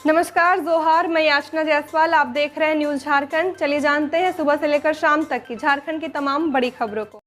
नमस्कार, जोहार। मैं याचना जायसवाल, आप देख रहे हैं न्यूज झारखंड। चलिए जानते हैं सुबह से लेकर शाम तक की झारखंड की तमाम बड़ी खबरों को।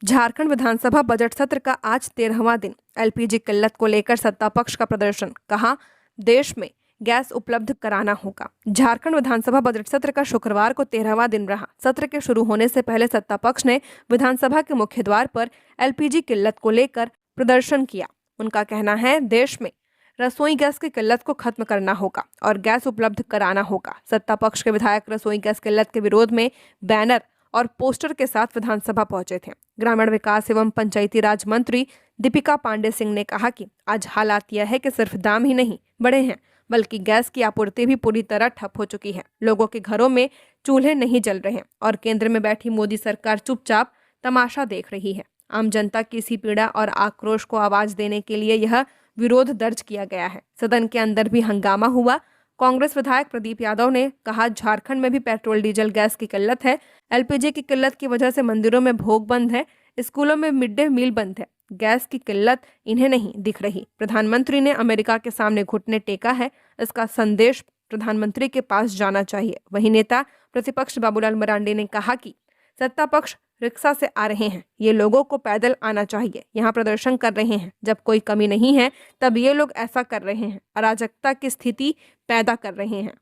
झारखंड विधानसभा बजट सत्र का आज 13वां दिन। एलपीजी किल्लत को लेकर सत्ता पक्ष का प्रदर्शन, कहा देश में गैस उपलब्ध कराना होगा। झारखंड विधानसभा बजट सत्र का शुक्रवार को 13वां दिन रहा। सत्र के शुरू होने से पहले सत्ता पक्ष ने विधानसभा के मुख्य द्वार पर एलपीजी किल्लत को लेकर प्रदर्शन किया। उनका कहना है देश में रसोई गैस की किल्लत को खत्म करना होगा और गैस उपलब्ध कराना होगा। सत्ता पक्ष के विधायक रसोई गैस किल्लत के विरोध में बैनर और पोस्टर के साथ विधानसभा पहुंचे थे। ग्रामीण विकास एवं पंचायती राज मंत्री दीपिका पांडे सिंह ने कहा कि आज हालात यह है कि सिर्फ दाम ही नहीं बढ़े हैं, बल्कि गैस की आपूर्ति भी पूरी तरह ठप हो चुकी है। लोगों के घरों में चूल्हे नहीं जल रहे हैं और केंद्र में बैठी मोदी सरकार चुपचाप तमाशा देख रही है। आम जनता की इसी पीड़ा और आक्रोश को आवाज देने के लिए यह विरोध दर्ज किया गया है। सदन के अंदर भी हंगामा हुआ। कांग्रेस विधायक प्रदीप यादव ने कहा झारखंड में भी पेट्रोल डीजल गैस की किल्लत है। एलपीजी की किल्लत की वजह से मंदिरों में भोग बंद है, स्कूलों में मिड डे मील बंद है। गैस की किल्लत इन्हें नहीं दिख रही। प्रधानमंत्री ने अमेरिका के सामने घुटने टेका है। इसका संदेश प्रधानमंत्री के पास जाना चाहिए। वहीं नेता प्रतिपक्ष बाबूलाल मरांडी ने कहा कि सत्ता पक्ष रिक्शा से आ रहे हैं, ये लोगों को पैदल आना चाहिए। यहाँ प्रदर्शन कर रहे हैं, जब कोई कमी नहीं है तब ये लोग ऐसा कर रहे हैं, अराजकता की स्थिति पैदा कर रहे हैं।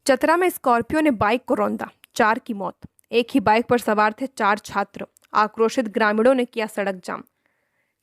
चतरा में स्कॉर्पियो ने बाइक को रौंदा, 4 की मौत। एक ही बाइक पर सवार थे 4 छात्र। आक्रोशित ग्रामीणों ने किया सड़क जाम।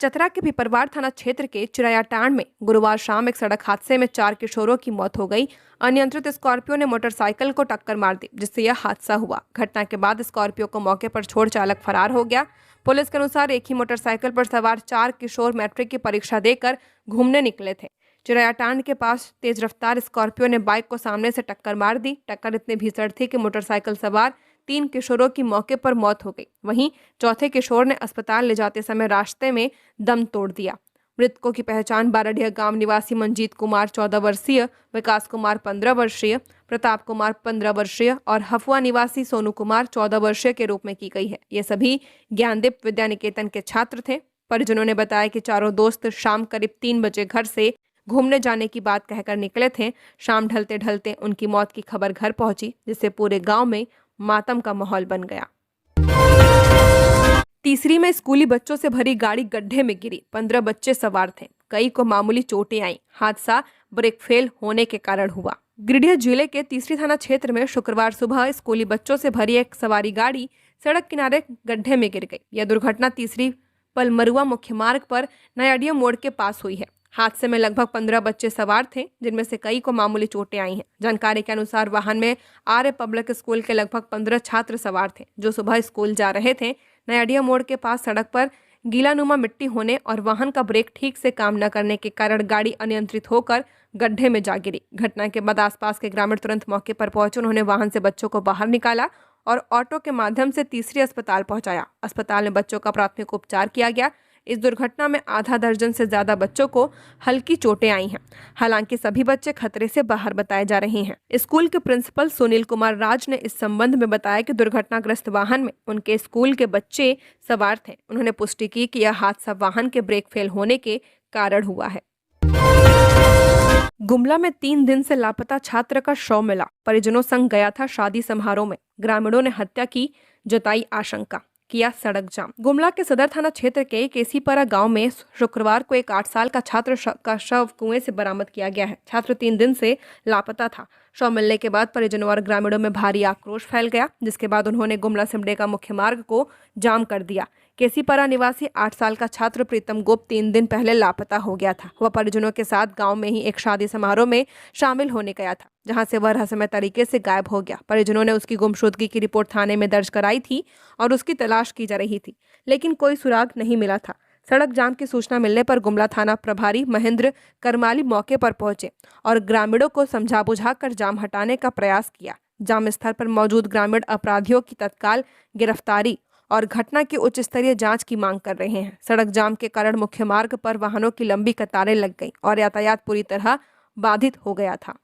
चतरा के पिपरवार थाना क्षेत्र के चिरायाटांड में गुरुवार शाम एक सड़क हादसे में 4 किशोरों की मौत हो गई। अनियंत्रित स्कॉर्पियो ने मोटरसाइकिल को टक्कर मार दी, जिससे यह हादसा हुआ। घटना के बाद स्कॉर्पियो को मौके पर छोड़ चालक फरार हो गया। पुलिस के अनुसार एक ही मोटरसाइकिल पर सवार 4 किशोर मैट्रिक की परीक्षा देकर घूमने निकले थे। चिरायाटांड के पास तेज रफ्तार स्कॉर्पियो ने बाइक को सामने से टक्कर मार दी। टक्कर इतनी भीषण थी कि मोटरसाइकिल सवार 3 किशोरों की मौके पर मौत हो गई। वहीं चौथे किशोर ने अस्पताल ले जाते समय रास्ते में दम तोड़ दिया। मृतकों की पहचान बाराडीह गांव निवासी मंजीत कुमार 14 वर्षीय, विकास कुमार 15 वर्षीय, प्रताप कुमार 15 वर्षीय और हफुआ निवासी सोनू कुमार 14 वर्षीय के रूप में की गई है। ये सभी ज्ञानदीप विद्या निकेतन के छात्र थे। परिजनों ने बताया कि चारों दोस्त शाम करीब 3 बजे घर से घूमने जाने की बात कहकर निकले थे। शाम ढलते ढलते उनकी मौत की खबर घर पहुंची, जिससे पूरे गांव में मातम का माहौल बन गया। तीसरी में स्कूली बच्चों से भरी गाड़ी गड्ढे में गिरी। 15 बच्चे सवार थे, कई को मामूली चोटें आईं। हादसा ब्रेक फेल होने के कारण हुआ। गिरिडीह जिले के तीसरी थाना क्षेत्र में शुक्रवार सुबह स्कूली बच्चों से भरी एक सवारी गाड़ी सड़क किनारे गड्ढे में गिर गई। यह दुर्घटना तीसरी पलमरुआ मुख्य मार्ग पर नयाडिया मोड़ के पास हुई है। हादसे में लगभग 15 बच्चे सवार थे, जिनमें से कई को मामूली चोटें आई हैं। जानकारी के अनुसार वाहन में आर्य पब्लिक स्कूल के लगभग 15 छात्र सवार थे, जो सुबह स्कूल जा रहे थे। नयाडिया मोड़ के पास सड़क पर गीलानुमा मिट्टी होने और वाहन का ब्रेक ठीक से काम न करने के कारण गाड़ी अनियंत्रित होकर गड्ढे में जा गिरी। घटना के बाद आसपास के ग्रामीण तुरंत मौके पर पहुंचे। उन्होंने वाहन से बच्चों को बाहर निकाला और ऑटो के माध्यम से तीसरी अस्पताल पहुंचाया। अस्पताल में बच्चों का प्राथमिक उपचार किया गया। इस दुर्घटना में आधा दर्जन से ज्यादा बच्चों को हल्की चोटें आई हैं। हालांकि सभी बच्चे खतरे से बाहर बताए जा रहे हैं। स्कूल के प्रिंसिपल सुनील कुमार राज ने इस संबंध में बताया कि दुर्घटनाग्रस्त वाहन में उनके स्कूल के बच्चे सवार थे। उन्होंने पुष्टि की कि यह हादसा वाहन के ब्रेक फेल होने के कारण हुआ है। गुमला में 3 दिन से लापता छात्र का शव मिला। परिजनों संग गया था शादी समारोह में। ग्रामीणों ने हत्या की जताई आशंका, किया सड़क जाम। गुमला के सदर थाना क्षेत्र के केसीपारा गांव में शुक्रवार को एक 8 साल का छात्र का शव कुएं से बरामद किया गया है। छात्र 3 दिन से लापता था। शव मिलने के बाद परिजनों और ग्रामीणों में भारी आक्रोश फैल गया, जिसके बाद उन्होंने गुमला सिमडेगा मुख्य मार्ग को जाम कर दिया। केसीपारा निवासी 8 साल का छात्र प्रीतम गुप्त 3 दिन पहले लापता हो गया था। वह परिजनों के साथ गांव में ही एक शादी समारोह में शामिल होने गया था, जहां से वह रहस्यमय तरीके से गायब हो गया। परिजनों ने उसकी गुमशुदगी की रिपोर्ट थाने में दर्ज कराई थी और उसकी तलाश की जा रही थी, लेकिन कोई सुराग नहीं मिला था। सड़क जाम की सूचना मिलने पर गुमला थाना प्रभारी महेंद्र करमाली मौके पर पहुंचे और ग्रामीणों को समझा बुझाकर जाम हटाने का प्रयास किया। जाम स्थल पर मौजूद ग्रामीण अपराधियों की तत्काल गिरफ्तारी और घटना की उच्च स्तरीय जांच की मांग कर रहे हैं। सड़क जाम के कारण मुख्य मार्ग पर वाहनों की लंबी कतारें लग गईं और यातायात पूरी तरह बाधित हो गया था।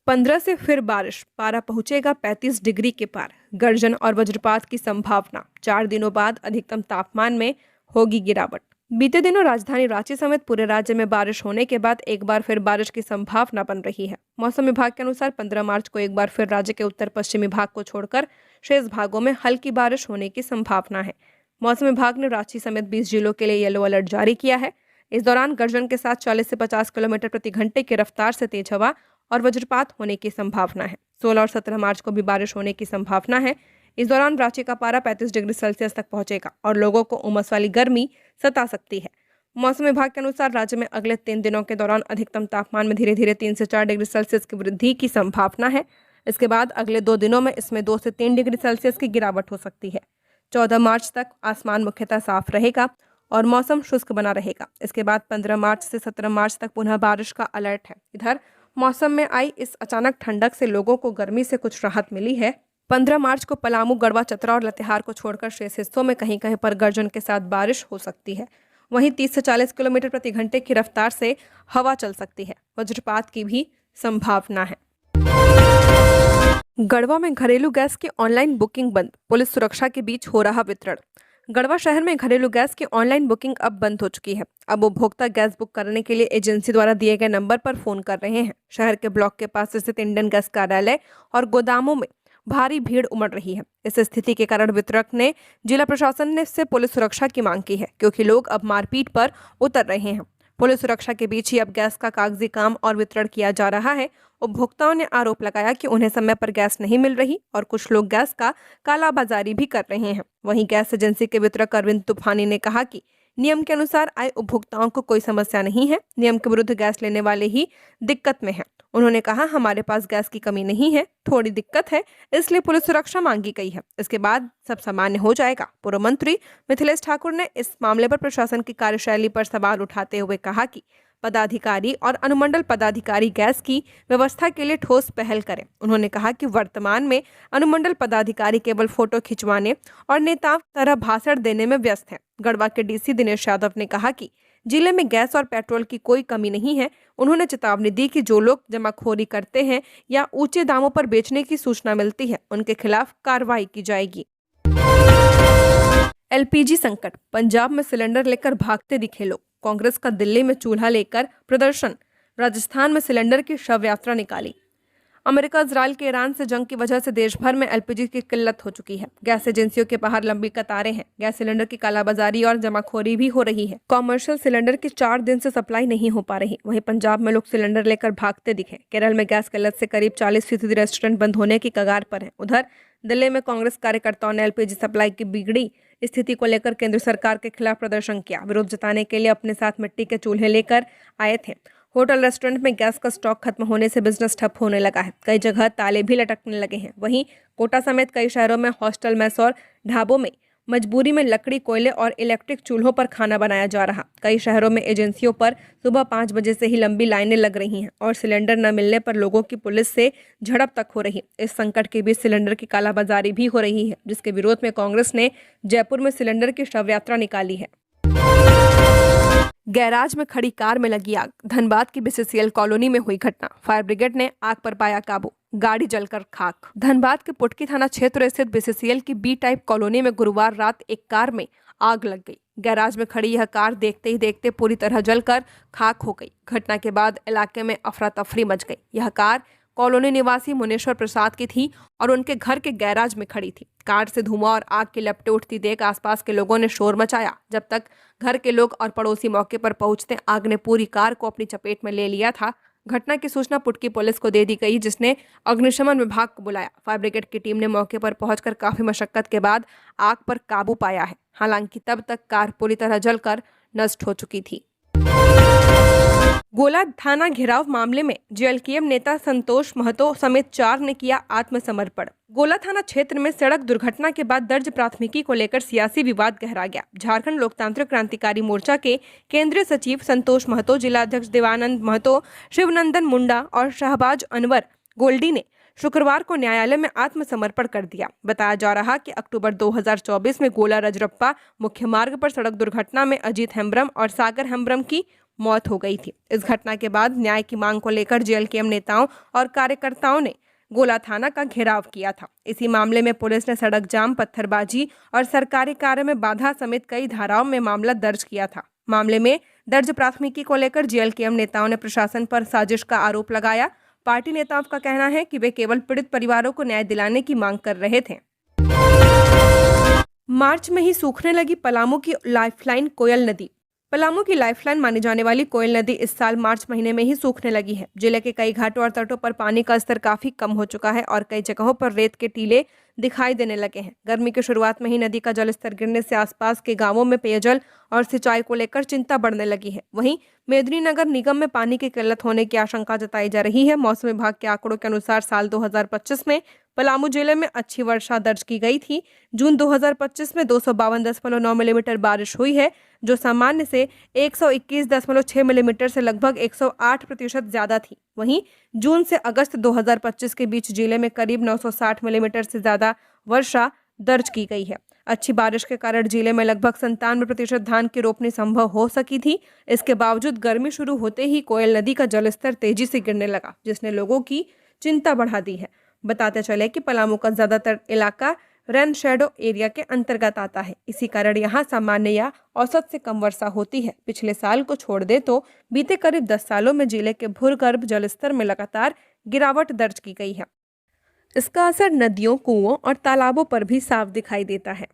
15 से फिर बारिश, पारा पहुंचेगा 35 डिग्री के पार। गर्जन और वज्रपात की संभावना। 4 दिनों बाद अधिकतम तापमान में होगी गिरावट। बीते दिनों राजधानी रांची समेत पूरे राज्य में बारिश होने के बाद एक बार फिर बारिश की संभावना बन रही है। मौसम विभाग के अनुसार 15 मार्च को एक बार फिर राज्य के उत्तर पश्चिमी भाग को छोड़कर शेष भागों में हल्की बारिश होने की संभावना है। मौसम विभाग ने रांची समेत 20 जिलों के लिए येलो अलर्ट जारी किया है। इस दौरान गर्जन के साथ 40 से 50 किलोमीटर प्रति घंटे की रफ्तार से तेज हवा और वज्रपात होने की संभावना है। 16 और 17 मार्च को भी बारिश होने की संभावना है। इस दौरान रांची का पारा 35 डिग्री सेल्सियस तक पहुंचेगा और लोगों को उमस वाली गर्मी सता सकती है। मौसम विभाग के अनुसार राज्य में अगले 3 दिनों के दौरान अधिकतम तापमान में धीरे धीरे 3 से 4 डिग्री सेल्सियस की वृद्धि की संभावना है। इसके बाद अगले 2 दिनों में इसमें 2 से 3 डिग्री सेल्सियस की गिरावट हो सकती है। 14 मार्च तक आसमान मुख्यतः साफ रहेगा और मौसम शुष्क बना रहेगा। इसके बाद 15 मार्च से 17 मार्च तक पुनः बारिश का अलर्ट है। इधर मौसम में आई इस अचानक ठंडक से लोगों को गर्मी से कुछ राहत मिली है। 15 मार्च को पलामू, गढ़वा, चतरा और लातेहार को छोड़कर शेष हिस्सों में कहीं कहीं पर गर्जन के साथ बारिश हो सकती है। वहीं 30 से 40 किलोमीटर प्रति घंटे की रफ्तार से हवा चल सकती है। वज्रपात की भी संभावना है। गढ़वा में घरेलू गैस की ऑनलाइन बुकिंग बंद, पुलिस सुरक्षा के बीच हो रहा वितरण। गढ़वा शहर में घरेलू गैस की ऑनलाइन बुकिंग अब बंद हो चुकी है। अब उपभोक्ता गैस बुक करने के लिए एजेंसी द्वारा दिए गए नंबर पर फोन कर रहे हैं। शहर के ब्लॉक के पास स्थित इंडियन गैस कार्यालय और गोदामों में भारी भीड़ उमड़ रही है। इस स्थिति के कारण वितरक ने जिला प्रशासन ने से पुलिस सुरक्षा की मांग की है, क्योंकि लोग अब मारपीट पर उतर रहे हैं। पुलिस सुरक्षा के बीच ही अब गैस का कागजी काम और वितरण किया जा रहा है। उपभोक्ताओं ने आरोप लगाया कि उन्हें समय पर गैस नहीं मिल रही और कुछ लोग गैस का कालाबाजारी भी कर रहे हैं। वहीं गैस एजेंसी के वितरक अरविंद तूफानी ने कहा कि नियम के अनुसार आए उपभोक्ताओं को कोई समस्या नहीं है। नियम के विरुद्ध गैस लेने वाले ही दिक्कत में हैं। उन्होंने कहा, हमारे पास गैस की कमी नहीं है, थोड़ी दिक्कत है, इसलिए पुलिस सुरक्षा मांगी गई है। इसके बाद सब सामान्य हो जाएगा। पूर्व मंत्री मिथिलेश ठाकुर ने इस मामले पर प्रशासन की कार्यशैली पर सवाल उठाते हुए कहा कि पदाधिकारी और अनुमंडल पदाधिकारी गैस की व्यवस्था के लिए ठोस पहल करें। उन्होंने कहा कि वर्तमान में अनुमंडल पदाधिकारी केवल फोटो खिंचवाने और नेताओं तरह भाषण देने में व्यस्त हैं। गढ़वा के डीसी दिनेश यादव ने कहा कि जिले में गैस और पेट्रोल की कोई कमी नहीं है। उन्होंने चेतावनी दी कि जो लोग जमाखोरी करते हैं या ऊंचे दामों पर बेचने की सूचना मिलती है, उनके खिलाफ कार्रवाई की जाएगी। एलपीजी संकट, पंजाब में सिलेंडर लेकर भागते दिखे लोग। कांग्रेस का दिल्ली में चूल्हा लेकर प्रदर्शन, राजस्थान में सिलेंडर की शव यात्रा निकाली। अमेरिका इजराइल के ईरान से जंग की वजह से देश भर में एलपीजी की किल्लत हो चुकी है। गैस एजेंसियों के बाहर लंबी कतारें हैं। गैस सिलेंडर की कालाबाजारी और जमाखोरी भी हो रही है। कॉमर्शियल सिलेंडर की 4 दिन से सप्लाई नहीं हो पा रही। वहीं पंजाब में लोग सिलेंडर लेकर भागते दिखे। केरल में गैस किल्लत से करीब 40% रेस्टोरेंट बंद होने की कगार पर है। उधर दिल्ली में कांग्रेस कार्यकर्ताओं ने एलपीजी सप्लाई की बिगड़ी स्थिति को लेकर केंद्र सरकार के खिलाफ प्रदर्शन किया। विरोध जताने के लिए अपने साथ मिट्टी के चूल्हे लेकर आए थे। होटल रेस्टोरेंट में गैस का स्टॉक खत्म होने से बिजनेस ठप होने लगा है। कई जगह ताले भी लटकने लगे हैं। वहीं कोटा समेत कई शहरों में हॉस्टल, मेस और ढाबों में मजबूरी में लकड़ी, कोयले और इलेक्ट्रिक चूल्हों पर खाना बनाया जा रहा। कई शहरों में एजेंसियों पर सुबह 5 बजे से ही लंबी लाइनें लग रही हैं और सिलेंडर न मिलने पर लोगों की पुलिस से झड़प तक हो रही। इस संकट के बीच सिलेंडर की कालाबाजारी भी हो रही है, जिसके विरोध में कांग्रेस ने जयपुर में सिलेंडर की शव यात्रा निकाली है। गैराज में खड़ी कार में लगी आग, धनबाद की बीसीसीएल कॉलोनी में हुई घटना। फायर ब्रिगेड ने आग पर पाया काबू, गाड़ी जलकर खाक। धनबाद के पुटकी थाना क्षेत्र स्थित बीसीसीएल की बी टाइप कॉलोनी में गुरुवार रात एक कार में आग लग गई। गैराज में खड़ी यह कार देखते ही देखते पूरी तरह जलकर खाक हो गई। घटना के बाद इलाके में अफरा तफरी मच गई। यह कार कॉलोनी निवासी मुनेश्वर प्रसाद की थी और उनके घर के गैराज में खड़ी थी। कार से धुआं और आग की लपटें उठती देख आसपास के लोगों ने शोर मचाया। जब तक घर के लोग और पड़ोसी मौके पर पहुंचते आग ने पूरी कार को अपनी चपेट में ले लिया था। घटना की सूचना पुटकी पुलिस को दे दी गई, जिसने अग्निशमन विभाग को बुलाया। फायर ब्रिगेड की टीम ने मौके पर पहुंचकर काफी मशक्कत के बाद आग पर काबू पाया है। हालांकि तब तक कार पूरी तरह जलकर नष्ट हो चुकी थी। गोला थाना घेराव मामले में जेएलकेएम नेता संतोष महतो समेत 4 ने किया आत्मसमर्पण। गोला थाना क्षेत्र में सड़क दुर्घटना के बाद दर्ज प्राथमिकी को लेकर सियासी विवाद गहरा गया। झारखंड लोकतांत्रिक क्रांतिकारी मोर्चा के केंद्रीय सचिव संतोष महतो, जिला अध्यक्ष देवानंद महतो, शिवनंदन मुंडा और शहबाज अनवर गोल्डी ने शुक्रवार को न्यायालय में आत्मसमर्पण कर दिया। बताया जा रहा कि अक्टूबर 2024 में गोला रजरप्पा मुख्य मार्ग पर सड़क दुर्घटना में अजीत हेम्ब्रम और सागर हेम्ब्रम की मौत हो गई थी। इस घटना के बाद न्याय की मांग को लेकर जेएलकेएम नेताओं और कार्यकर्ताओं ने गोला थाना का घेराव किया था। इसी मामले में पुलिस ने सड़क जाम, पत्थरबाजी और सरकारी कार्य में बाधा समेत कई धाराओं में मामला दर्ज किया था। मामले में दर्ज प्राथमिकी को लेकर जेएलकेएम नेताओं ने प्रशासन पर साजिश का आरोप लगाया। पार्टी नेताओं का कहना है कि वे केवल पीड़ित परिवारों को न्याय दिलाने की मांग कर रहे थे। मार्च में ही सूखने लगी पलामू की लाइफलाइन कोयल नदी। पलामू की लाइफलाइन मानी जाने वाली कोयल नदी इस साल मार्च महीने में ही सूखने लगी है। जिले के कई घाटों और तटों पर पानी का स्तर काफी कम हो चुका है और कई जगहों पर रेत के टीले दिखाई देने लगे हैं। गर्मी की शुरुआत में ही नदी का जलस्तर गिरने से आसपास के गांवों में पेयजल और सिंचाई को लेकर चिंता बढ़ने लगी है। वहीं मेदिनीनगर निगम में पानी की किल्लत होने की आशंका जताई जा रही है। मौसम विभाग के आंकड़ों के अनुसार साल 2025 में पलामू जिले में अच्छी वर्षा दर्ज की गई थी। जून 2025 में 252.9 मिलीमीटर बारिश हुई है, जो सामान्य से 121.6 मिलीमीटर से लगभग 108% ज्यादा थी। वहीं जून से अगस्त 2025 के बीच जिले में करीब 960 मिलीमीटर से ज्यादा वर्षा दर्ज की गई है। अच्छी बारिश के कारण जिले में लगभग 97% धान की रोपनी संभव हो सकी थी। इसके बावजूद गर्मी शुरू होते ही कोयल नदी का जलस्तर तेजी से गिरने लगा, जिसने लोगों की चिंता बढ़ा दी है। बताते चले कि पलामू का ज्यादातर इलाका रेन शेडो एरिया के अंतर्गत आता है। इसी कारण यहाँ सामान्य या औसत से कम वर्षा होती है। पिछले साल को छोड़ दे तो बीते करीब 10 सालों में जिले के भूगर्भ जलस्तर में लगातार गिरावट दर्ज की गई है। इसका असर नदियों, कुओं और तालाबों पर भी साफ दिखाई देता है।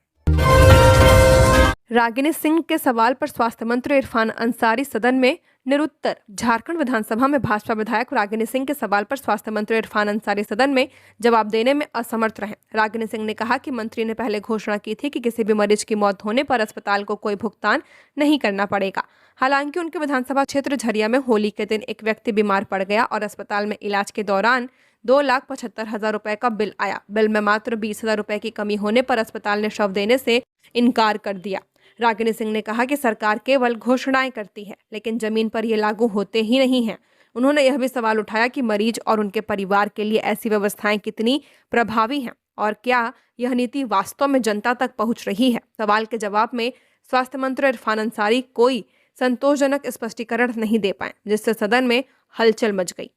रागिनी सिंह के सवाल पर स्वास्थ्य मंत्री इरफान अंसारी सदन में निरुत्तर। झारखंड विधानसभा में भाजपा विधायक रागिनी सिंह के सवाल पर स्वास्थ्य मंत्री इरफान अंसारी सदन में जवाब देने में असमर्थ रहे। रागिनी सिंह ने कहा कि मंत्री ने पहले घोषणा की थी कि किसी भी मरीज की मौत होने पर अस्पताल को कोई भुगतान नहीं करना पड़ेगा। हालांकि उनके विधानसभा क्षेत्र झरिया में होली के दिन एक व्यक्ति बीमार पड़ गया और अस्पताल में इलाज के दौरान 2,75,000 रुपए का बिल आया। बिल में मात्र 20,000 रुपए की कमी होने पर अस्पताल ने शव देने से इनकार कर दिया। रागिनी सिंह ने कहा कि सरकार केवल घोषणाएं करती है, लेकिन जमीन पर ये लागू होते ही नहीं हैं। उन्होंने यह भी सवाल उठाया कि मरीज और उनके परिवार के लिए ऐसी व्यवस्थाएं कितनी प्रभावी हैं और क्या यह नीति वास्तव में जनता तक पहुंच रही है। सवाल के जवाब में स्वास्थ्य मंत्री इरफान अंसारी कोई संतोषजनक स्पष्टीकरण नहीं दे पाए, जिससे सदन में हलचल मच गई।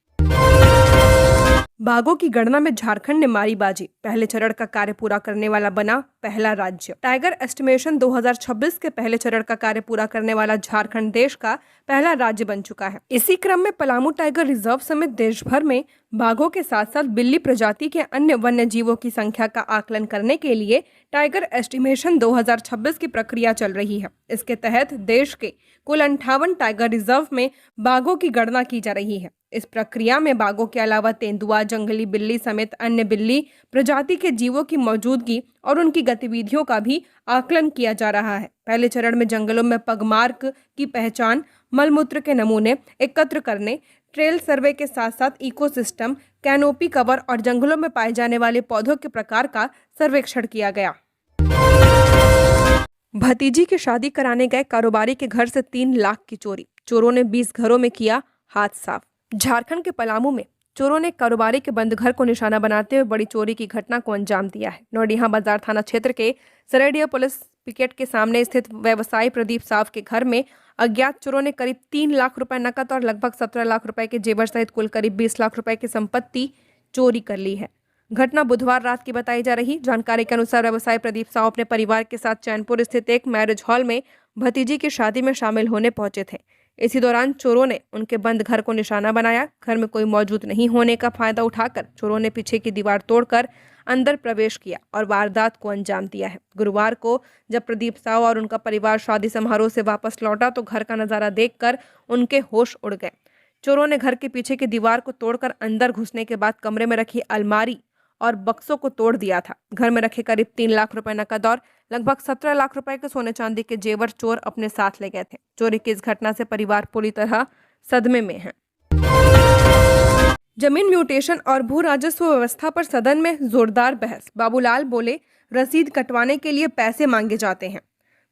बाघों की गणना में झारखंड ने मारी बाजी। पहले चरण का कार्य पूरा करने वाला बना पहला राज्य। टाइगर एस्टिमेशन 2026 के पहले चरण का कार्य पूरा करने वाला झारखंड देश का पहला राज्य बन चुका है। इसी क्रम में पलामू टाइगर रिजर्व समेत देश भर में बाघों के साथ साथ बिल्ली प्रजाति के अन्य वन्य जीवों की संख्या का आकलन करने के लिए टाइगर एस्टिमेशन 2026 की प्रक्रिया चल रही है। इसके तहत देश के कुल 58 टाइगर रिजर्व में बाघों की गणना की जा रही है। इस प्रक्रिया में बाघों के अलावा तेंदुआ, जंगली बिल्ली समेत अन्य बिल्ली प्रजाति के जीवों की मौजूदगी और उनकी गतिविधियों का भी आकलन किया जा रहा है। पहले चरण में जंगलों में पगमार्क की पहचान, मलमूत्र के नमूने एकत्र करने, ट्रेल सर्वे के साथ साथ इकोसिस्टम, कैनोपी कवर और जंगलों में पाए जाने वाले पौधों के प्रकार का सर्वेक्षण किया गया। भतीजी की शादी कराने गए कारोबारी के घर से 3 लाख की चोरी। चोरों ने 20 घरों में किया हाथ साफ। झारखंड के पलामू में चोरों ने कारोबारी के बंद घर को निशाना बनाते हुए बड़ी चोरी की घटना को अंजाम दिया है। नौडिहा बाजार थाना क्षेत्र के सरेडिया पुलिस पिकेट के सामने स्थित व्यवसायी प्रदीप साव के घर में अज्ञात चोरों ने करीब 3 लाख रुपए नकद और लगभग 17 लाख रुपए के जेवर सहित कुल करीब 20 लाख रुपए की संपत्ति चोरी कर ली है। घटना बुधवार रात की बताई जा रही। जानकारी के अनुसार व्यवसायी प्रदीप साव अपने परिवार के साथ चैनपुर स्थित एक मैरिज हॉल में भतीजी की शादी में शामिल होने पहुंचे थे। इसी दौरान चोरों ने उनके बंद घर को निशाना बनाया। घर में कोई मौजूद नहीं होने का फायदा उठाकर चोरों ने पीछे की दीवार तोड़कर अंदर प्रवेश किया और वारदात को अंजाम दिया है। गुरुवार को जब प्रदीप साव और उनका परिवार शादी समारोह से वापस लौटा तो घर का नजारा देखकर उनके होश उड़ गए। चोरों ने घर के पीछे की दीवार को तोड़कर अंदर घुसने के बाद कमरे में रखी अलमारी और बक्सों को तोड़ दिया था। घर में रखे करीब 3 लाख रुपए नकद और लगभग 17 लाख रुपए के सोने चांदी के जेवर चोर अपने साथ ले गए थे। चोरी की इस घटना से परिवार पूरी तरह सदमे में है। जमीन म्यूटेशन और भू राजस्व व्यवस्था पर सदन में जोरदार बहस। बाबूलाल बोले, रसीद कटवाने के लिए पैसे मांगे जाते हैं।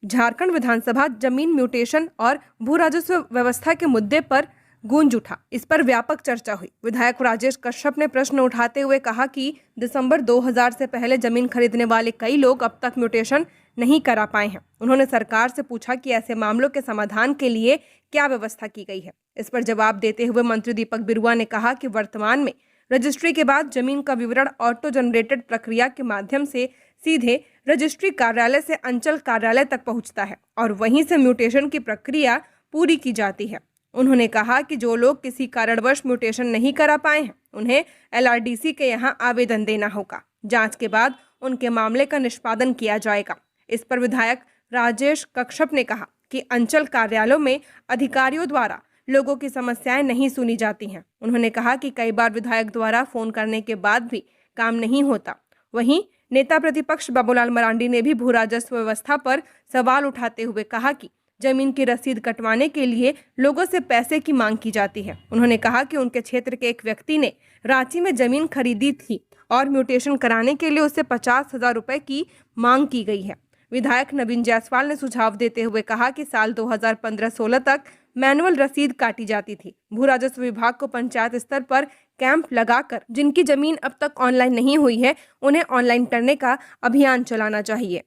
झारखंड विधानसभा जमीन म्यूटेशन और भू राजस्व व्यवस्था के मुद्दे पर गूंज उठा। इस पर व्यापक चर्चा हुई। विधायक राजेश कश्यप ने प्रश्न उठाते हुए कहा कि दिसंबर 2000 से पहले जमीन खरीदने वाले कई लोग अब तक म्यूटेशन नहीं करा पाए हैं। उन्होंने सरकार से पूछा कि ऐसे मामलों के समाधान के लिए क्या व्यवस्था की गई है। इस पर जवाब देते हुए मंत्री दीपक बिरुआ ने कहा कि वर्तमान में रजिस्ट्री के बाद जमीन का विवरण ऑटो जनरेटेड प्रक्रिया के माध्यम से सीधे रजिस्ट्री कार्यालय से अंचल कार्यालय तक पहुंचता है और वहीं से म्यूटेशन की प्रक्रिया पूरी की जाती है। उन्होंने कहा कि जो लोग किसी कारणवश म्यूटेशन नहीं करा पाए हैं, उन्हें LRDC के यहाँ आवेदन देना होगा। जांच के बाद उनके मामले का निष्पादन किया जाएगा। इस पर विधायक राजेश कश्यप ने कहा कि अंचल कार्यालयों में अधिकारियों द्वारा लोगों की समस्याएं नहीं सुनी जाती हैं। उन्होंने कहा कि कई बार विधायक द्वारा फोन करने के बाद भी काम नहीं होता। वहीं नेता प्रतिपक्ष बाबूलाल मरांडी ने भी भू राजस्व व्यवस्था पर सवाल उठाते हुए कहा कि जमीन की रसीद कटवाने के लिए लोगों से पैसे की मांग की जाती है। उन्होंने कहा कि उनके क्षेत्र के एक व्यक्ति ने रांची में जमीन खरीदी थी और म्यूटेशन कराने के लिए उससे 50,000 रुपए की मांग की गई है। विधायक नवीन जायसवाल ने सुझाव देते हुए कहा कि साल 2015-16 तक मैनुअल रसीद काटी जाती थी। भू राजस्व विभाग को पंचायत स्तर पर कैंप लगाकर जिनकी जमीन अब तक ऑनलाइन नहीं हुई है, उन्हें ऑनलाइन करने का अभियान चलाना चाहिए।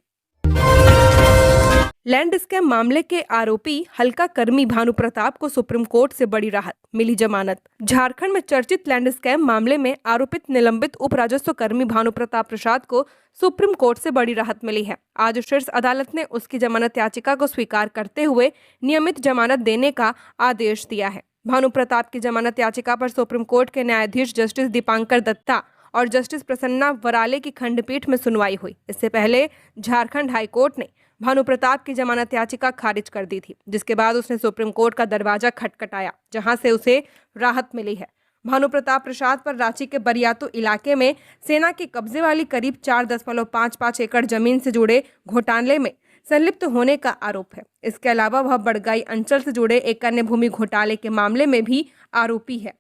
लैंड स्कैम मामले के आरोपी हल्का कर्मी भानु प्रताप को सुप्रीम कोर्ट से बड़ी राहत मिली, जमानत। झारखंड में चर्चित लैंड स्कैम मामले में आरोपित निलंबित उप राजस्व कर्मी भानु प्रताप प्रसाद को सुप्रीम कोर्ट से बड़ी राहत मिली है। आज शीर्ष अदालत ने उसकी जमानत याचिका को स्वीकार करते हुए नियमित जमानत देने का आदेश दिया है। भानु प्रताप की जमानत याचिका पर सुप्रीम कोर्ट के न्यायाधीश जस्टिस दीपांकर दत्ता और जस्टिस प्रसन्ना वराले की खंडपीठ में सुनवाई हुई। इससे पहले झारखंड हाई कोर्ट ने भानु प्रताप की जमानत याचिका खारिज कर दी थी, जिसके बाद उसने सुप्रीम कोर्ट का दरवाजा खटखटाया, जहां से उसे राहत मिली है। भानु प्रताप प्रसाद पर रांची के बरियातू इलाके में सेना के कब्जे वाली करीब 4.55 एकड़ जमीन से जुड़े घोटाले में संलिप्त होने का आरोप है। इसके अलावा वह बड़गाई अंचल से जुड़े एक अन्य भूमि घोटाले के मामले में भी आरोपी है।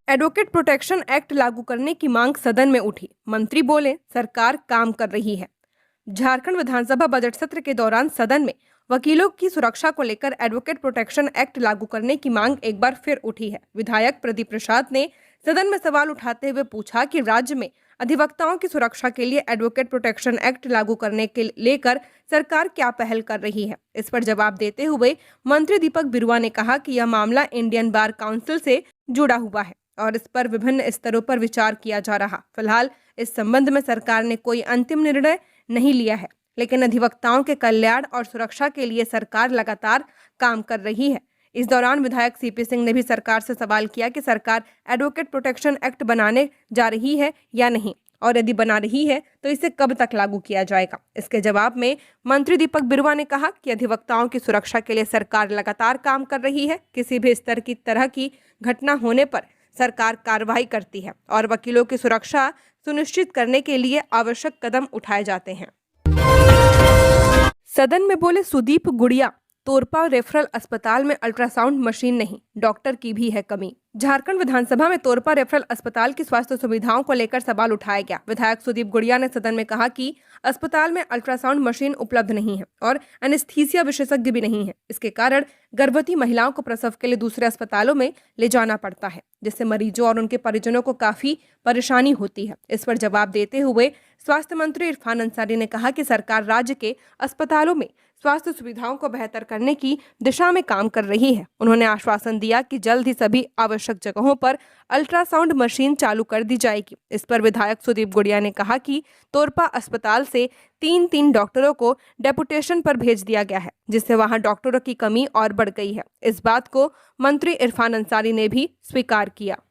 एडवोकेट प्रोटेक्शन एक्ट लागू करने की मांग सदन में उठी। मंत्री बोले, सरकार काम कर रही है। झारखंड विधानसभा बजट सत्र के दौरान सदन में वकीलों की सुरक्षा को लेकर एडवोकेट प्रोटेक्शन एक्ट लागू करने की मांग एक बार फिर उठी है। विधायक प्रदीप प्रसाद ने सदन में सवाल उठाते हुए पूछा कि राज्य में अधिवक्ताओं की सुरक्षा के लिए एडवोकेट प्रोटेक्शन एक्ट लागू करने के लेकर सरकार क्या पहल कर रही है। इस पर जवाब देते हुए मंत्री दीपक बिरुआ ने कहा कि यह मामला इंडियन बार काउंसिल से जुड़ा हुआ है और इस पर विभिन्न स्तरों पर विचार किया जा रहा। फिलहाल इस संबंध में सरकार ने कोई अंतिम निर्णय नहीं लिया है, लेकिन अधिवक्ताओं के कल्याण और सुरक्षा के लिए सरकार लगातार काम कर रही है। इस दौरान विधायक CP सिंह ने भी सरकार से सवाल किया कि सरकार एडवोकेट प्रोटेक्शन एक्ट बनाने जा रही है या नहीं, और यदि बना रही है तो इसे कब तक लागू किया जाएगा। इसके जवाब में मंत्री दीपक बिरुआ ने कहा कि अधिवक्ताओं की सुरक्षा के लिए सरकार लगातार काम कर रही है। किसी भी स्तर की तरह की घटना होने पर सरकार कार्रवाई करती है और वकीलों की सुरक्षा सुनिश्चित करने के लिए आवश्यक कदम उठाए जाते हैं। सदन में बोले सुदीप गुड़िया, तोरपा रेफरल अस्पताल में अल्ट्रासाउंड मशीन नहीं, डॉक्टर की भी है कमी। झारखंड विधानसभा में तोरपा रेफरल अस्पताल की स्वास्थ्य सुविधाओं को लेकर सवाल उठाया गया। विधायक सुदीप गुड़िया ने सदन में कहा कि अस्पताल में अल्ट्रासाउंड मशीन उपलब्ध नहीं है और एनेस्थीसिया विशेषज्ञ भी नहीं है। इसके कारण गर्भवती महिलाओं को प्रसव के लिए दूसरे अस्पतालों में ले जाना पड़ता है, जिससे मरीजों और उनके परिजनों को काफी परेशानी होती है। इस पर जवाब देते हुए स्वास्थ्य मंत्री इरफान अंसारी ने कहा कि सरकार राज्य के अस्पतालों में स्वास्थ्य सुविधाओं को बेहतर करने की दिशा में काम कर रही है। उन्होंने आश्वासन दिया कि जल्द ही सभी आवश्यक जगहों पर अल्ट्रासाउंड मशीन चालू कर दी जाएगी। इस पर विधायक सुदीप गुड़िया ने कहा कि तोरपा अस्पताल से 3 डॉक्टरों को डेपुटेशन पर भेज दिया गया है, जिससे वहां डॉक्टरों की कमी और बढ़ गई है। इस बात को मंत्री इरफान अंसारी ने भी स्वीकार किया।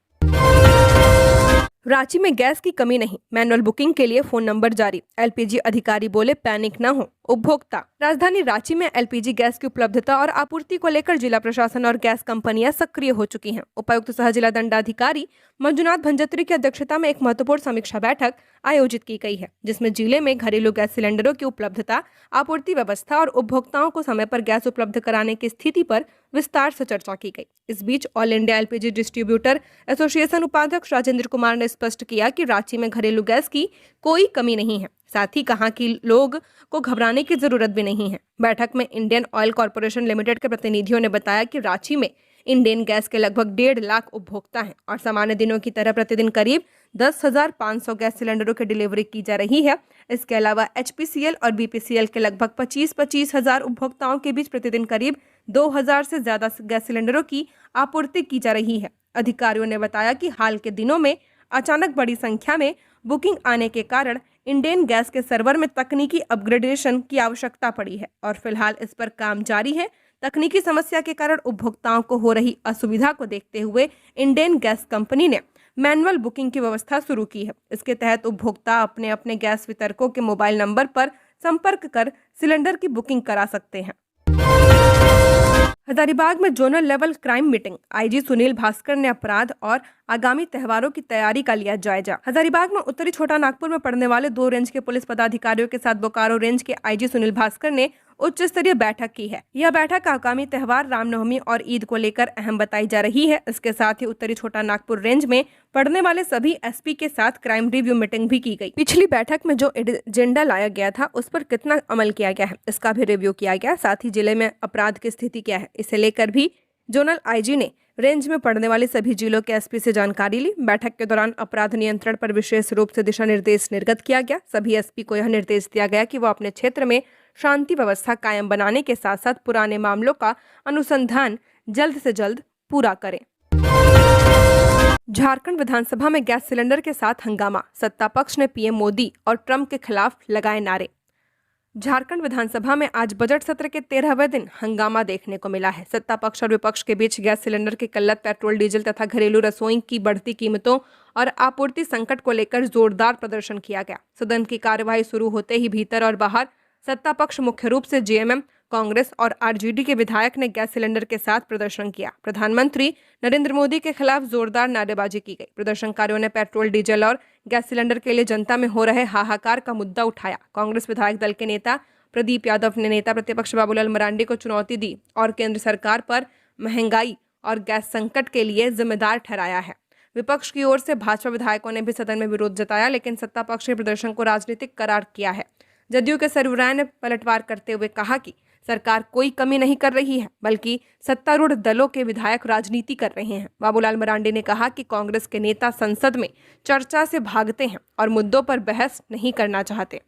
रांची में गैस की कमी नहीं, मैनुअल बुकिंग के लिए फोन नंबर जारी। LPG अधिकारी बोले, पैनिक न हो उपभोक्ता। राजधानी रांची में LPG गैस की उपलब्धता और आपूर्ति को लेकर जिला प्रशासन और गैस कंपनियां सक्रिय हो चुकी हैं। उपायुक्त सह जिला दंडाधिकारी मंजुनाथ भंजत्री की अध्यक्षता में एक महत्वपूर्ण समीक्षा बैठक आयोजित की गई है, जिसमें जिले में घरेलू गैस सिलेंडरों की उपलब्धता, आपूर्ति व्यवस्था और उपभोक्ताओं को समय पर गैस उपलब्ध कराने की स्थिति पर विस्तार से चर्चा की गई। इस बीच all India LPG distributor association उपाध्यक्ष राजेंद्र कुमार ने स्पष्ट किया कि रांची में घरेलू गैस की कोई कमी नहीं है। साथ ही कहा कि लोग को घबराने की जरूरत भी नहीं है। बैठक में इंडियन ऑयल कॉर्पोरेशन लिमिटेड के प्रतिनिधियों ने बताया कि रांची में इंडियन गैस के लगभग 1.5 लाख उपभोक्ता हैं और सामान्य दिनों की तरह प्रतिदिन करीब 10,500 गैस सिलेंडरों की डिलीवरी की जा रही है। इसके अलावा HPCL और BPCL के लगभग 25 हज़ार उपभोक्ताओं के बीच प्रतिदिन करीब 2,000 से ज्यादा गैस सिलेंडरों की आपूर्ति की जा रही है। अधिकारियों ने बताया कि हाल के दिनों में अचानक बड़ी संख्या में बुकिंग आने के कारण इंडेन गैस के सर्वर में तकनीकी अपग्रेडेशन की आवश्यकता पड़ी है और फिलहाल इस पर काम जारी है। तकनीकी समस्या के कारण उपभोक्ताओं को हो रही असुविधा को देखते हुए इंडेन गैस कंपनी ने मैनुअल बुकिंग की व्यवस्था शुरू की है। इसके तहत उपभोक्ता अपने अपने गैस वितरकों के मोबाइल नंबर पर संपर्क कर सिलेंडर की बुकिंग करा सकते हैं। हजारीबाग में zonal level crime meeting, IG Sunil Bhaskar ने अपराध और आगामी त्योहारों की तैयारी का लिया जायजा। हजारीबाग में उत्तरी छोटा नागपुर में पड़ने वाले 2 रेंज के पुलिस पदाधिकारियों के साथ बोकारो रेंज के आईजी सुनील भास्कर ने उच्च स्तरीय बैठक की है। यह बैठक आगामी त्योहार रामनवमी और ईद को लेकर अहम बताई जा रही है। इसके साथ ही उत्तरी छोटा नागपुर रेंज में पड़ने वाले सभी एसपी के साथ क्राइम रिव्यू मीटिंग भी की गई। पिछली बैठक में जो एजेंडा लाया गया था उस पर कितना अमल किया गया है, इसका भी रिव्यू किया गया। साथ ही जिले में अपराध की स्थिति क्या है, इसे लेकर भी जोनल आईजी ने रेंज में पड़ने वाले सभी जिलों के एसपी से जानकारी ली। बैठक के दौरान अपराध नियंत्रण पर विशेष रूप से दिशा निर्देश निर्गत किया गया। सभी एसपी को यह निर्देश दिया गया कि वो अपने क्षेत्र में शांति व्यवस्था कायम बनाने के साथ साथ पुराने मामलों का अनुसंधान जल्द से जल्द पूरा करें। झारखंड विधानसभा में गैस सिलेंडर के साथ हंगामा, सत्ता पक्ष ने पीएम मोदी और ट्रंप के खिलाफ लगाए नारे। झारखंड विधानसभा में आज बजट सत्र के 13वें दिन हंगामा देखने को मिला है। सत्ता पक्ष और विपक्ष के बीच गैस सिलेंडर की किल्लत, पेट्रोल डीजल तथा घरेलू रसोई की बढ़ती कीमतों और आपूर्ति संकट को लेकर जोरदार प्रदर्शन किया गया। सदन की कार्यवाही शुरू होते ही भीतर और बाहर सत्ता पक्ष, मुख्य रूप से जेएमएम, कांग्रेस और आरजेडी के विधायक ने गैस सिलेंडर के साथ प्रदर्शन किया। प्रधानमंत्री नरेंद्र मोदी के खिलाफ जोरदार नारेबाजी की गई। प्रदर्शनकारियों ने पेट्रोल, डीजल और गैस सिलेंडर के लिए जनता में हो रहे हाहाकार का मुद्दा उठाया। कांग्रेस विधायक दल के नेता प्रदीप यादव ने नेता प्रतिपक्ष बाबूलाल मरांडी को चुनौती दी और केंद्र सरकार पर महंगाई और गैस संकट के लिए जिम्मेदार ठहराया है। विपक्ष की ओर से भाजपा विधायकों ने भी सदन में विरोध जताया, लेकिन सत्ता पक्ष ने प्रदर्शन को राजनीतिक करार किया है। जदयू के सरयू राय ने पलटवार करते हुए कहा कि सरकार कोई कमी नहीं कर रही है, बल्कि सत्तारूढ़ दलों के विधायक राजनीति कर रहे हैं। बाबूलाल मरांडी ने कहा कि कांग्रेस के नेता संसद में चर्चा से भागते हैं और मुद्दों पर बहस नहीं करना चाहते।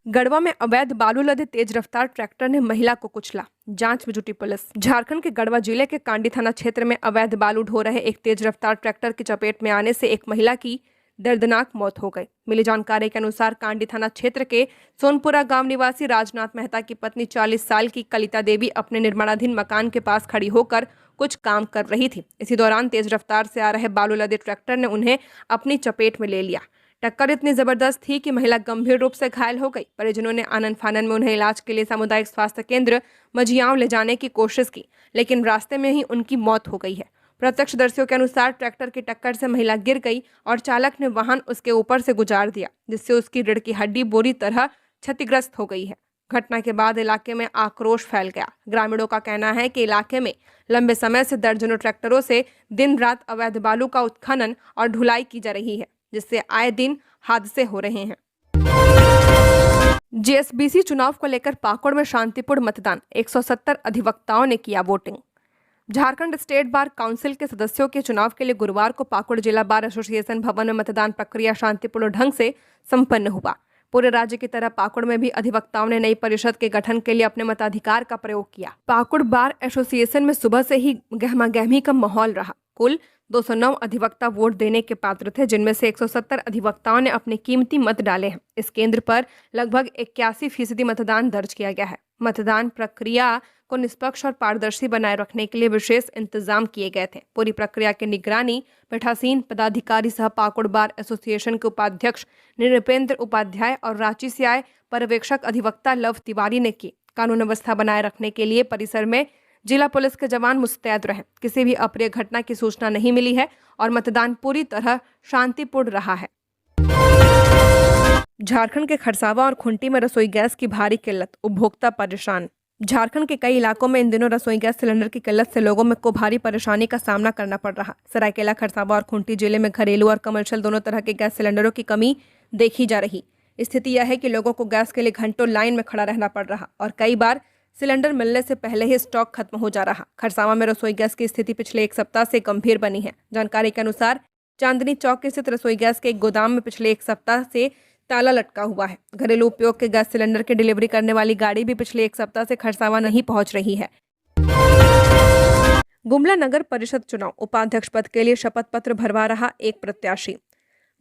गढ़वा में अवैध बालू लदे तेज रफ्तार ट्रैक्टर ने महिला को कुचला, जांच में जुटी पुलिस। झारखंड के गढ़वा जिले के कांडी थाना क्षेत्र में अवैध बालू ढो रहे एक तेज रफ्तार ट्रैक्टर की चपेट में आने से एक महिला की दर्दनाक मौत हो गई। मिली जानकारी के अनुसार कांडी थाना क्षेत्र के सोनपुरा गांव निवासी राजनाथ मेहता की पत्नी 40 साल की कलिता देवी अपने निर्माणाधीन मकान के पास खड़ी होकर कुछ काम कर रही थी। इसी दौरान तेज रफ्तार से आ रहे बालू लदे ट्रैक्टर ने उन्हें अपनी चपेट में ले लिया। टक्कर इतनी जबरदस्त थी कि महिला गंभीर रूप से घायल हो गई। परिजनों ने आनन फानन में उन्हें इलाज के लिए सामुदायिक स्वास्थ्य केंद्र मझियाव ले जाने की कोशिश की, लेकिन रास्ते में ही उनकी मौत हो गई है। प्रत्यक्षदर्शियों के अनुसार ट्रैक्टर की टक्कर से महिला गिर गई और चालक ने वाहन उसके ऊपर से गुजार दिया, जिससे उसकी रीढ़ की हड्डी बुरी तरह क्षतिग्रस्त हो गई है। घटना के बाद इलाके में आक्रोश फैल गया। ग्रामीणों का कहना है कि इलाके में लंबे समय से दर्जनों ट्रैक्टरों से दिन रात अवैध बालू का उत्खनन और ढुलाई की जा रही है, जिससे आए दिन हादसे हो रहे हैं। जेएसबीसी चुनाव को लेकर पाकुड़ में शांतिपूर्ण मतदान, 170 अधिवक्ताओं ने किया voting. Jharkhand state bar council के सदस्यों के चुनाव के लिए गुरुवार को पाकुड़ जिला बार एसोसिएशन भवन में मतदान प्रक्रिया शांतिपूर्ण ढंग से संपन्न हुआ। पूरे राज्य की तरह पाकुड़ में भी अधिवक्ताओं ने नई परिषद के गठन के लिए अपने मताधिकार का प्रयोग किया। पाकुड़ बार एसोसिएशन में सुबह से ही गहमागहमी का माहौल रहा। कुल 209 अधिवक्ता वोट देने के पात्र थे, जिनमें से 170 अधिवक्ताओं ने अपने कीमती मत डाले हैं। इस केंद्र पर लगभग 81% मतदान दर्ज किया गया है। मतदान प्रक्रिया को निष्पक्ष और पारदर्शी बनाए रखने के लिए विशेष इंतजाम किए गए थे। पूरी प्रक्रिया की निगरानी पीठासीन पदाधिकारी सह पाकुड़ बार एसोसिएशन के उपाध्यक्ष नृपेंद्र उपाध्याय और रांची से आए पर्यवेक्षक अधिवक्ता लव तिवारी ने की। कानून व्यवस्था बनाए रखने के लिए परिसर में जिला पुलिस के जवान मुस्तैद रहे। किसी भी अप्रिय घटना की सूचना नहीं मिली है और मतदान पूरी तरह शांतिपूर्ण रहा है। झारखंड के खरसावा और खुंटी में रसोई गैस की भारी किल्लत, उपभोक्ता परेशान। झारखंड के कई इलाकों में इन दिनों रसोई गैस सिलेंडर की किल्लत से लोगों में को भारी परेशानी का सामना करना पड़ रहा। सरायकेला, खरसावा और खुंटी जिले में घरेलू और कमर्शियल दोनों तरह के गैस सिलेंडरों की कमी देखी जा रही। स्थिति यह है कि लोगों को गैस के लिए घंटों लाइन में खड़ा रहना पड़ रहा और कई बार सिलेंडर मिलने से पहले ही स्टॉक खत्म हो जा रहा। खरसावा में रसोई गैस की स्थिति पिछले 1 सप्ताह से गंभीर बनी है। जानकारी के अनुसार चांदनी चौक स्थित रसोई गैस के एक गोदाम में पिछले 1 सप्ताह से ताला लटका हुआ है। घरेलू उपयोग के गैस सिलेंडर की डिलीवरी करने वाली गाड़ी भी पिछले 1 सप्ताह से खरसावा नहीं पहुंच रही है। गुमला नगर परिषद चुनाव, उपाध्यक्ष पद के लिए शपथ पत्र भरवा रहा एक प्रत्याशी।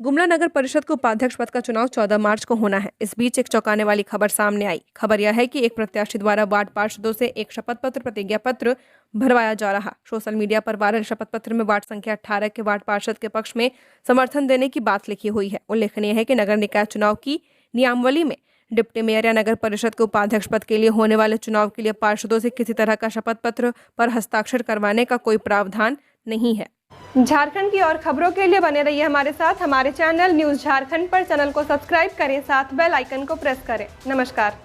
गुमला नगर परिषद के उपाध्यक्ष पद का चुनाव 14 मार्च को होना है। इस बीच एक चौंकाने वाली खबर सामने आई। खबर यह है कि एक प्रत्याशी द्वारा वार्ड पार्षदों से एक शपथ पत्र प्रतिज्ञा पत्र भरवाया जा रहा। सोशल मीडिया पर वायरल शपथ पत्र में वार्ड संख्या 18 के वार्ड पार्षद के पक्ष में समर्थन देने की बात लिखी हुई है। उल्लेखनीय है कि नगर निकाय चुनाव की नियमावली में डिप्टी मेयर या नगर परिषद के उपाध्यक्ष पद के लिए होने वाले चुनाव के लिए पार्षदों से किसी तरह का शपथ पत्र पर हस्ताक्षर करवाने का कोई प्रावधान नहीं है। झारखंड की और खबरों के लिए बने रहिए हमारे साथ। हमारे चैनल न्यूज़ झारखंड पर चैनल को सब्सक्राइब करें, साथ बेल आइकन को प्रेस करें। नमस्कार।